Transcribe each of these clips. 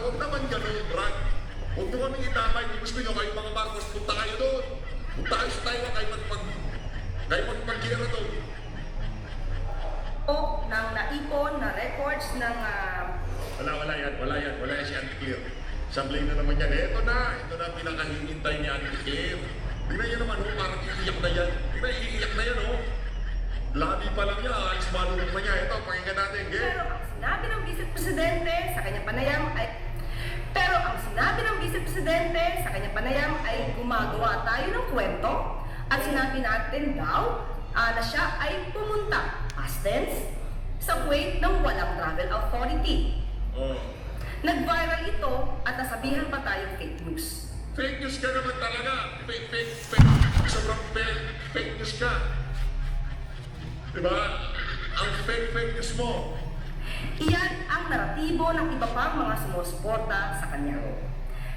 Huwag naman ganun, Brad. Huwag nyo kaming itamay. Kung gusto nyo kayo mga Marcos, punta kayo doon. Punta kayo sa Taiwan, kayo magpag-gera doon. O ng naipon na records ng Wala yan si Auntie Claire. Sablay na naman yan. Ito na pinakahihintay ni Auntie Claire. Tingnan nyo naman, parang iiyak na yan. Iiyak na yan, Labi pa lang yan, alis malulong pa niya. Ito, pakinggan natin, pero ang sinabi ng Vice Presidente sa kanyang panayam ay gumagawa tayo ng kwento at sinabi natin daw na siya ay pumunta, past tense, sa Kuwait ng walang travel authority. Nag-viral ito at nasabihan pa tayong fake news. Fake news ka naman talaga. Fake. Sobrang fake news ka. Diba? Ang fake news mo. Iyan ang naratibo ng iba pang mga sumusuporta sa kanya.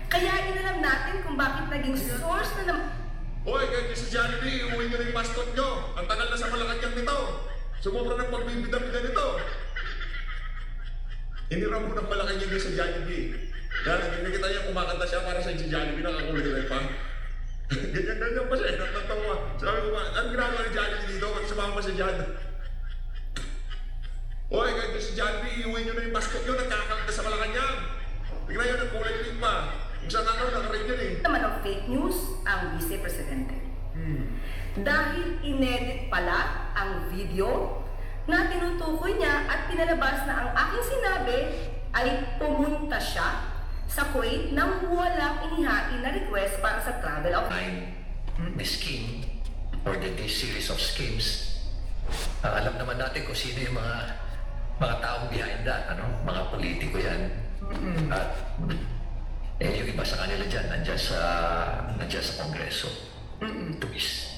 Kaya inalam natin kung bakit naging source na naman. Hoy, kahit si Jollibee, iuwi nyo na yung mascot nyo. Ang tagal na sa Malacanang nito. Sumobra ng pagbibida-bida nito. Hiniram mo ng Malacanang nyo sa Jollibee. Yan, hindi kita niya kumakanta siya para sa si Jollibee, nakakulit pa. Ganyan pa siya, natawa. Sabi ko ba, anong ginagawa ni Jollibee dito? Sumama pa siya dyan. Hoy, kahit si Jollibee, iuwi nyo na yung mascot nyo, nagkakanta sa Malacanang. Tignan yun, nagkulay pa. Yung sa kakao, nakarin yan Naman ang fake news ang Vice Presidente. Dahil inedit pala ang video na tinutukoy niya at pinalabas na ang aking sinabi ay pumunta siya sa Kuwait nang walang inihain na request para sa travel of The scheme or this series of schemes, alam naman natin kung sino yung mga taong behind that, mga politiko yan. At yung iba sa kanila dyan, nandiyan sa Kongreso.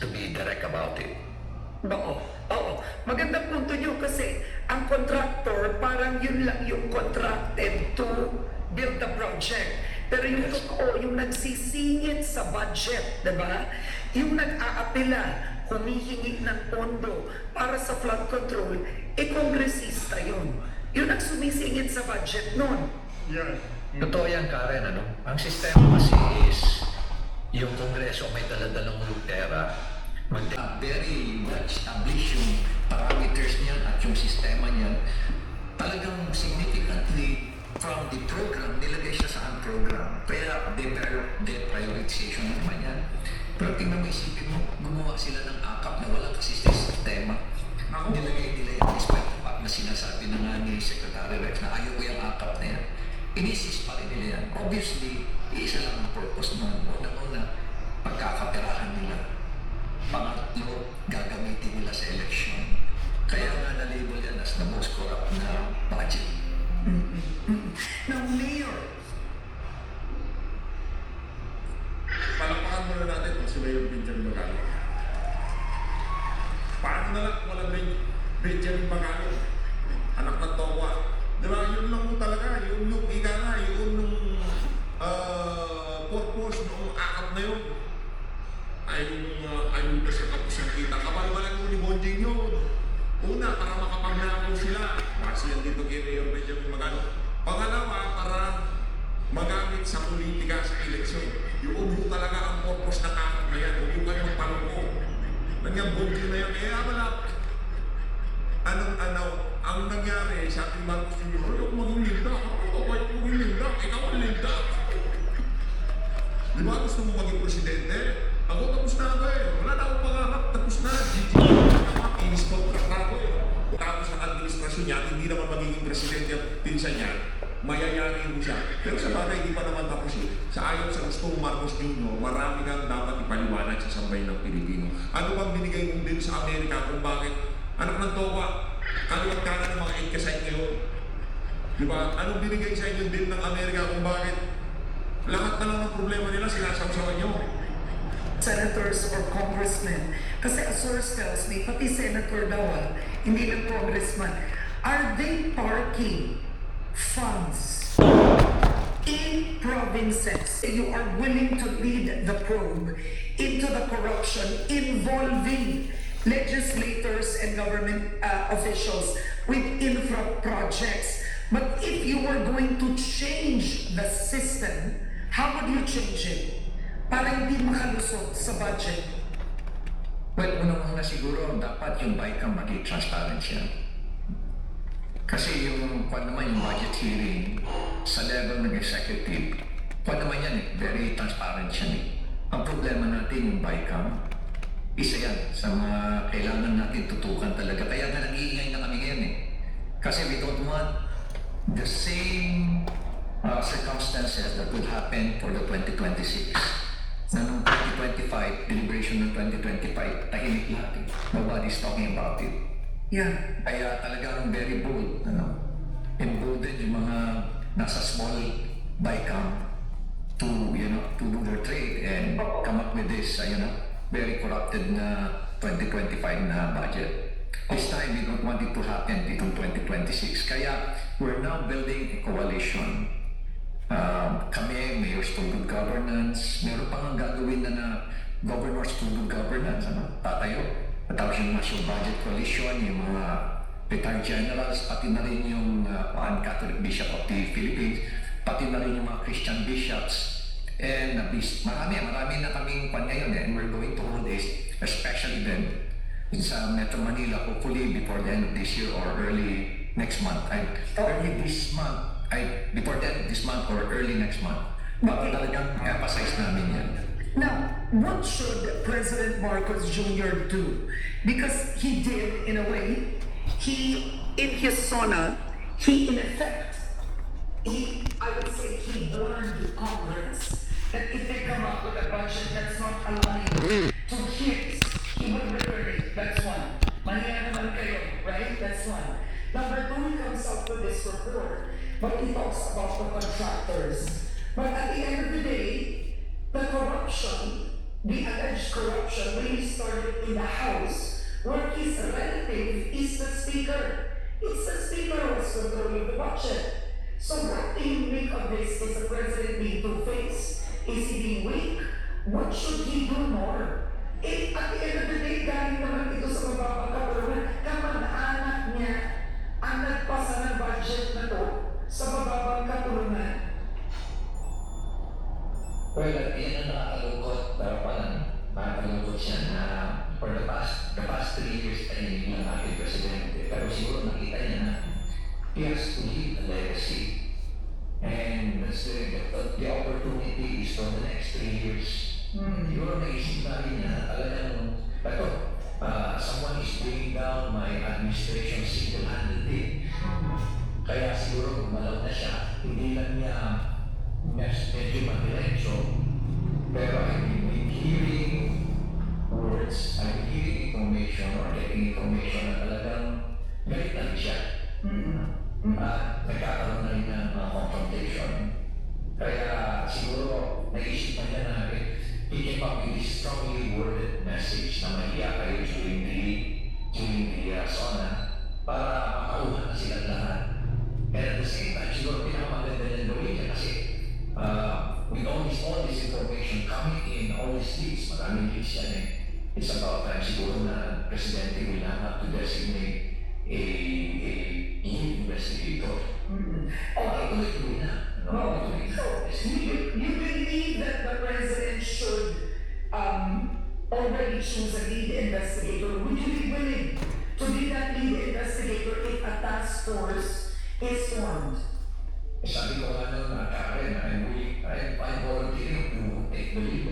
To be direct about it. Oo. Magandang punto nyo kasi ang contractor, parang yun lang yung contracted to build the project. Pero yung totoo, yung nagsisingit sa budget, diba? Yung nag-aapela, humihingi ng pondo para sa flood control, kongresista yun. Yung nagsumisingit sa budget nun. Yan. Totoo yan, Karen. Ang sistema kasi is yung Kongreso may daladalang pera. Very well established yung parameters niyan at yung sistema niyan. Talagang significantly from the program, nilagay siya sa program. Kaya deprioritization naman yan. Pero tingnan mo, isipin mo, gumawa sila ng akap na walang kasi sistema. Nilagay nila yung despite the fact na sinasabi na nga ni Secretary Rex na ayaw ko yung akap na yan. Inisis pa rin nila yan. Obviously, isa lang ang purpose nun. Una-una, pagkakaperahan nila. Pangatlo, gagamitin nila sa election. Kaya nga na-label yan as the most corrupt na budget. Now, Mayor, Palakpakan muna natin kung sila yung Benjamin Magalo. Paano na lang walang Benjamin Magalo? Anak ng Towa. Diba, yun lang mo talaga. Yung ika nga, yung purpose ng akap na yun. Ay yung kasi kapos ng kita. Kapal-balan mo ni Bonjing yun. Una, para makapagnakaw sila. Kasi yan dito kay Mayor Benjamin Magalo. Pangalawa, para magamit sa politika sa eleksyon. Yung ubo talaga ang purpose ng akap na yan. Huwag yung kayo magpaloko. Nangyang Bonjing na yan. Wala. Ang nangyari sa ating Marcos Jr., huwag maging linda. Ako ba yung maging linda? Ikaw ang linda. Di ba gusto mo maging presidente? Ako tapos na ako Wala na akong pangarap. Tapos na. GG. Inis contract na ako Tapos ang administrasyon niya, hindi naman magiging presidente at pinsan niya, mayayarin mo siya. Pero sa bagay, hindi pa naman tapos yun. Sa ayon sa gusto mo Marcos Jr., marami kang dapat ipaliwanag sa sambayan ng Pilipino. Ano bang binigay mong din sa Amerika kung bakit anak ng Towa, kaliwat kanan ng mga inkasay ngayon? Diba? Anong binigay sa inyo din ng Amerika kung bakit lahat na lang ng problema nila sinasawsawan nyo? senators or congressmen, kasi a source tells me, pati senator daw, hindi lang congressman, are they parking funds in provinces? You are willing to lead the probe into the corruption involving legislators and government officials with infra projects. But if you were going to change the how would you change it? Para hindi makalusot sa budget. Well, unang-una siguro, dapat yung BICAM maging transparent siya. Kasi yung, kung naman yung budget hearing sa level ng executive, kung naman yan very transparent siya Ang problema natin yung BICAM, isa yan sa mga kailangan natin tutukan talaga. Kaya nga nag-iingay na kami ngayon Kasi we don't want the same circumstances that will happen for the 2026. Na noong 2025, deliberation ng 2025, tahimik lahat Nobody's talking about it. Yeah. Kaya talagang very bold, emboldened yung mga nasa small BICAM to, to do their trade and come up with this, very corrupted na 2025 na budget. This time, we don't want it to happen dito 2026. Kaya, we're now building a coalition. Kami, Mayor's for Good Governance, meron pa nga gagawin na Governor's for Good Governance, tatayo. Tapos yung National Budget Coalition, yung mga retired generals, pati na rin yung Catholic Bishop of the Philippines, pati na rin yung mga Christian bishops. And marami na kaming pan ngayon and we're going to hold a special event sa Metro Manila, hopefully before the end of this year or early next month. Before the end of this month or early next month. Bakit talagang emphasize namin yan. Now, what should President Marcos Jr. do? Because he did, in a way, in his SONA, in effect, I would say he warned Congress that if they come up with a budget that's not aligned to his, he would return it. That's one. Mahiya naman kayo, right? That's one. Number two, he comes up with this report, but he talks about the contractors. But at the end of the day, the corruption, the alleged corruption, really started in the House, where his relative is the Speaker. It's the Speaker who is controlling the budget. So what do you make of this? Is the President being two-faced? Is he being weak? What should he do more? At the end of the day, galing naman ito sa mababang kapalunan, kamag-anak niya ang nagpasa ng budget na to sa mababang katulungan. Well, yan ang nakakalungkot, pero parang nakakalungkot siya na for the past 3 years tahimik ng ating presidente. Pero siguro nakita niya na he has to leave a legacy. And that's the opportunity is for the next 3 years. Siguro naisip na rin niya talagang, someone is bringing down my administration single-handedly. Kaya siguro gumalaw na siya, hindi lang niya medyo madiretso, pero I've been hearing words, I've been hearing information or getting information na talagang galit na rin siya. Nagkakaroon na rin ng mga confrontation. Kaya siguro naisip na niya na he came up with this strongly worded message na mahiya kayo during the SONA para makauhan na silang lahat. And at the same time, siguro pinakamaganda niya gawin niya kasi with all this information coming in, all these leads, maraming leads yan it's about time siguro na Presidente will have to designate a lead investigator. Tuloy-tuloy na. You believe that the President should already choose a lead investigator? Would you be willing to be that lead investigator if a task force is formed? Sabi ko Karen, I'm volunteering to take the lead.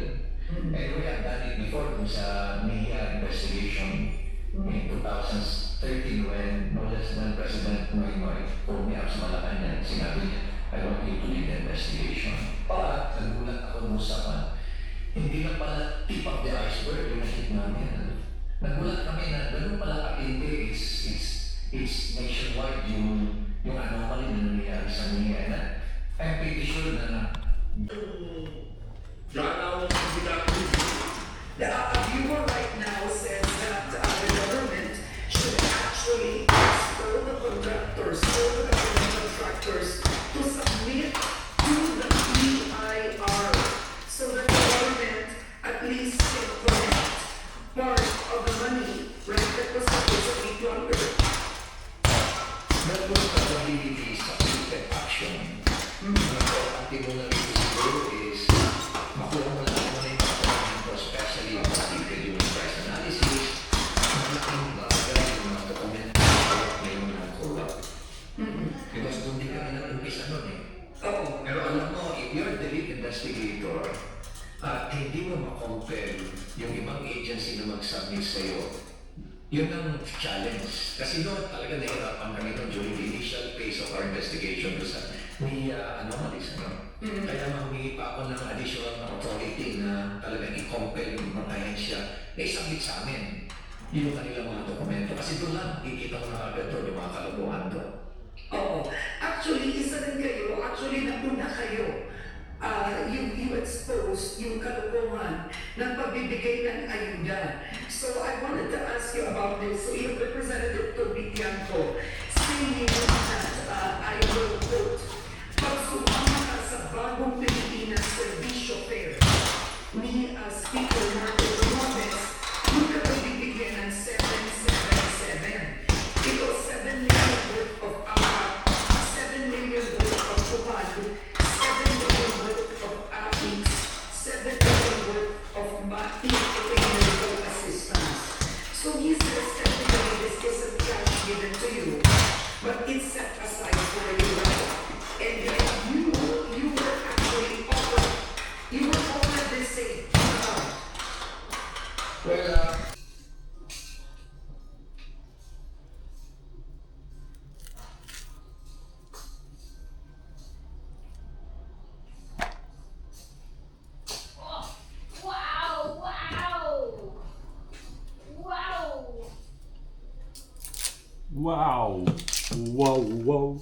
And we have done it before sa NIA investigation in 2013 when no less than President Noynoy pulled me up sa Malacanang. Sinabi niya, I want you to lead the investigation. Nagulat ako ng usapan. Hindi na pala tip of the iceberg yung nakita namin. Nagulat kami na ganun pala katindi. It's nationwide yung anomaly na nangyayari sa NIA. I'm pretty sure na The viewer right now says that the government should actually ask all the contractors, all the government contractors to submit to the EIR so that the government at least can collect part of the money, right, that was supposed to be plundered. that was the ability subsequent action. Ang muna rin siguro is Oo. Pero alam mo, if you're the lead investigator at hindi mo makompel yung ibang agency na mag-submit sa'yo, yun ang challenge. Kasi noon talaga nahirapan kami noon during the initial phase of our investigation doon sa may anomalies. Kaya manghingi pa ako ng additional na authority na talagang i-compel yung mga ahensya na isubmit sa amin yung kanilang mga dokumento. Kasi doon lang makikita mo na agad doon yung mga kalokohan doon. Oo. Actually, isa rin kayo. Actually, nauna kayo. You expose yung kalokohan ng pagbibigay ng ayuda. So, I wanted to ask you about this. So, yung Representative Toby Tiangco saying that I will quote, pagsumama ka sa bagong Pilipinas Servisyo Fair ni Speaker Marco Romualdez, yung ka pagbibigyan ng 777. Ito, 7 million worth of 7 million worth of kupal, 7 million worth of apis, 7 million worth of medical assistance. So he says technically this isn't cash given to you, but it's set aside for you, right? And then you were actually offered, the same amount. Well, Wow! Wow! Wow! Wow. Wow, wow.